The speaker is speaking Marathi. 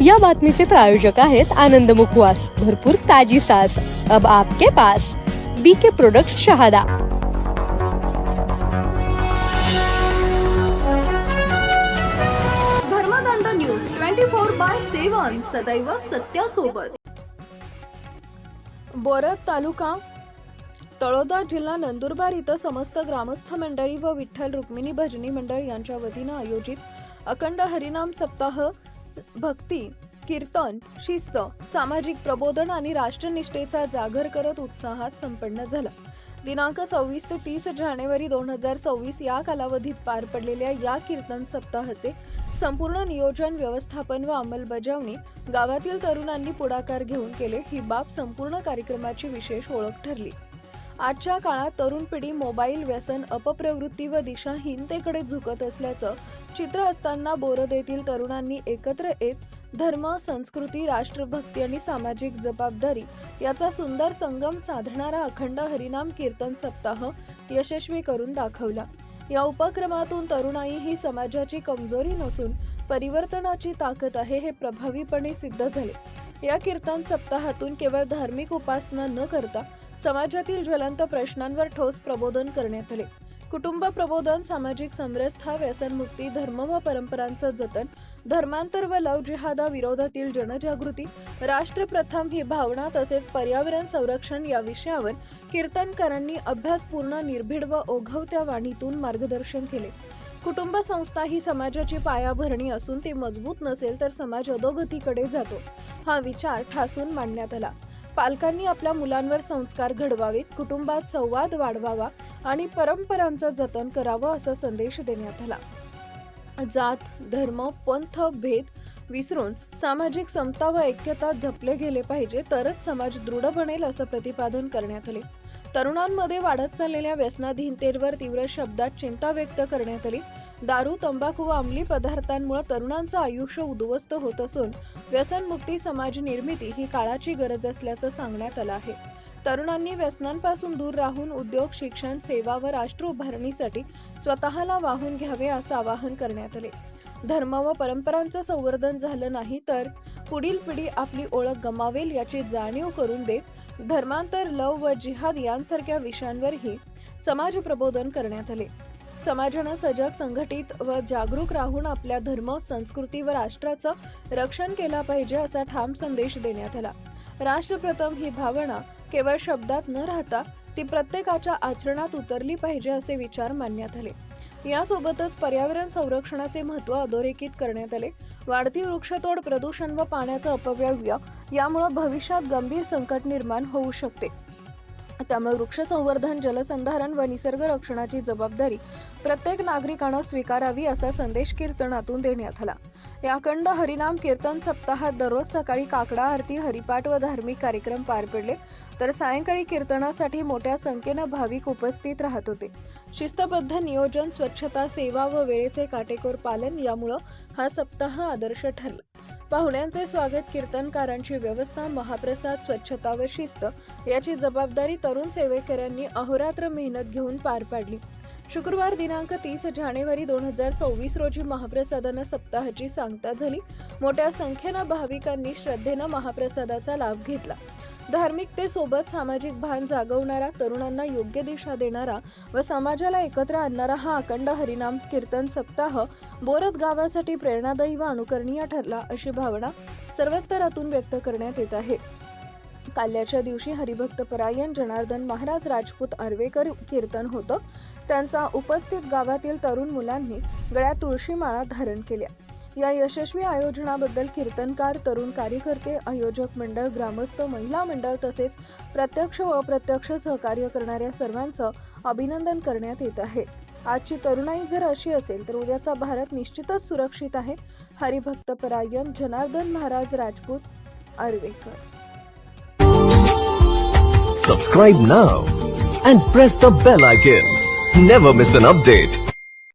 या बातमीचे प्रायोजक आहेत आनंद मुखवास, भरपूर ताजी सास अब आपके पास। B K products Shahada. Dharmadand news 24/7 सदैव सत्यासोबत। बोरद तालुका तळोदा जिल्हा नंदुरबार इथं समस्त ग्रामस्थ मंडळी व विठ्ठल रुक्मिणी भजनी मंडळ यांच्या वतीनं आयोजित अखंड हरिनाम सप्ताह भक्ती, कीर्तन, शिस्त, सामाजिक प्रबोधन आणि राष्ट्रनिष्ठेचा जागर करत उत्साहात संपन्न झाला। दिनांक 26 ते 30 जानेवारी 2026 या कालावधीत पार पडलेल्या या कीर्तन सप्ताहाचे संपूर्ण नियोजन, व्यवस्थापन व अंमलबजावणी गावातील तरुणांनी पुढाकार घेऊन केले। ही बाब संपूर्ण कार्यक्रमाची विशेष ओळख ठरली। आजच्या काळात तरुण पिढी मोबाईल, व्यसन, अपप्रवृत्ती व दिशाहीनतेकडे झुकत असल्याचं चित्र असताना बोरद येथील तरुणांनी एकत्र येत धर्म, संस्कृती, राष्ट्रभक्ती आणि सामाजिक जबाबदारी याचा सुंदर संगम साधणारा अखंड हरिनाम कीर्तन सप्ताह यशस्वी करून दाखवला। या उपक्रमातून तरुणाई ही समाजाची कमजोरी नसून परिवर्तनाची ताकद आहे हे प्रभावीपणे सिद्ध झाले। या कीर्तन सप्ताहातून केवळ धार्मिक उपासना न करता समाजातील ज्वलंत प्रश्नांवर ठोस प्रबोधन करण्यात आले। कुटुंब प्रबोधन, सामाजिक समरसता, व्यसनमुक्ती, धर्म व परंपरांचं जतन, धर्मांतर व लव जिहादा विरोधातील जनजागृती, राष्ट्रप्रथम ही भावना तसेच पर्यावरण संरक्षण या विषयावर कीर्तनकारांनी अभ्यासपूर्ण, निर्भीड व ओघवत्या वाणीतून मार्गदर्शन केले। कुटुंब संस्था ही समाजाची पायाभरणी असून ती मजबूत नसेल तर समाज अधोगतीकडे जातो, हा विचार ठासून मांडण्यात आला। पालकांनी आपल्या मुलांवर संस्कार घडवावेत, कुटुंबात संवाद वाढवावा आणि परंपरांचं जतन करावं असा संदेश देण्यात आला। जात, धर्म, पंथ, भेद विसरून सामाजिक समता व ऐक्यता जपले गेले पाहिजे, तरच समाज दृढ बनेल असं प्रतिपादन करण्यात आले। तरुणांमध्ये वाढत चाललेल्या व्यसनाधीनतेवर तीव्र शब्दात चिंता व्यक्त करण्यात आली। दारू, तंबाखू व अंमली पदार्थांमुळे तरुणांचं आयुष्य उद्ध्वस्त होत असून व्यसनमुक्ती समाज निर्मिती ही काळाची गरज असल्याचं सांगण्यात आलं आहे। तरुणांनी व्यसनांपासून दूर राहून उद्योग, शिक्षण, सेवा व राष्ट्र उभारणीसाठी स्वतःला वाहून घ्यावे असं आवाहन करण्यात आले। धर्म व परंपरांचं संवर्धन झालं नाही तर पुढील पिढी आपली ओळख गमावेल याची जाणीव करून देत धर्मांतर, लव व जिहाद यांसारख्या विषयांवरही समाज प्रबोधन करण्यात आले। समाजानं सजग, संघटित व जागरूक राहून आपल्या धर्म, संस्कृती व राष्ट्राचं रक्षण केलं पाहिजे असा ठाम संदेश देण्यात आला। राष्ट्रप्रथम ही भावना केवळ शब्दात न राहता ती प्रत्येकाच्या आचरणात उतरली पाहिजे असे विचार मांडण्यात आले। यासोबतच पर्यावरण संरक्षणाचे महत्त्व अधोरेखित करण्यात आले। वाढती वृक्षतोड, प्रदूषण व पाण्याचं अपव्यय यामुळे भविष्यात गंभीर संकट निर्माण होऊ शकते। त्यामुळे वृक्ष संवर्धन, जलसंधारण व निसर्ग रक्षणाची जबाबदारी प्रत्येक नागरिकानं स्वीकारावी असा संदेश कीर्तनातून देण्यात आला। या अखंड हरिनाम कीर्तन सप्ताहात दररोज सकाळी काकडा आरती, हरिपाठ व धार्मिक कार्यक्रम पार पडले, तर सायंकाळी कीर्तनासाठी मोठ्या संख्येनं भाविक उपस्थित राहत होते। शिस्तबद्ध नियोजन, स्वच्छता, सेवा व वेळेचे काटेकोर पालन यामुळे हा सप्ताह आदर्श ठरला। पाहुण्यांचे स्वागत, कीर्तनकारांची व्यवस्था, महाप्रसाद, स्वच्छता व शिस्त याची जबाबदारी तरुण सेवेकऱ्यांनी अहोरात्र मेहनत घेऊन पार पाडली। शुक्रवार दिनांक 30 जानेवारी 2026 रोजी महाप्रसादानं सप्ताहाची सांगता झाली। मोठ्या संख्येनं भाविकांनी श्रद्धेनं महाप्रसादाचा लाभ घेतला। धार्मिकतेसोबत सामाजिक भान जागवणारा, तरुणांना योग्य दिशा देणारा व समाजाला एकत्र आणणारा हा अखंड हरिनाम कीर्तन सप्ताह बोरद गावासाठी प्रेरणादायी व अनुकरणीय ठरला अशी भावना सर्व स्तरातून व्यक्त करण्यात येत आहे। काल्याच्या दिवशी हरिभक्त परायण जनार्दन महाराज राजपूत आर्वेकर कीर्तन होतं। त्यांचा उपस्थित गावातील तरुण मुलांनी गळ्यात तुळशी माळा धारण केल्या। या यशस्वी आयोजनाबद्दल कीर्तनकार, तरुण कार्यकर्ते, आयोजक मंडळ, ग्रामस्थ, महिला मंडळ तसेच प्रत्यक्ष व अप्रत्यक्ष सहकार्य करणाऱ्या सर्वांचं अभिनंदन करण्यात येत आहे। आजची तरुणाई जर अशी असेल तर उद्याचा भारत निश्चितच सुरक्षित आहे। हरिभक्त परायण Janardan Maharaj Rajput आर्वेकर। Subscribe now and press the bell icon. Never miss an update.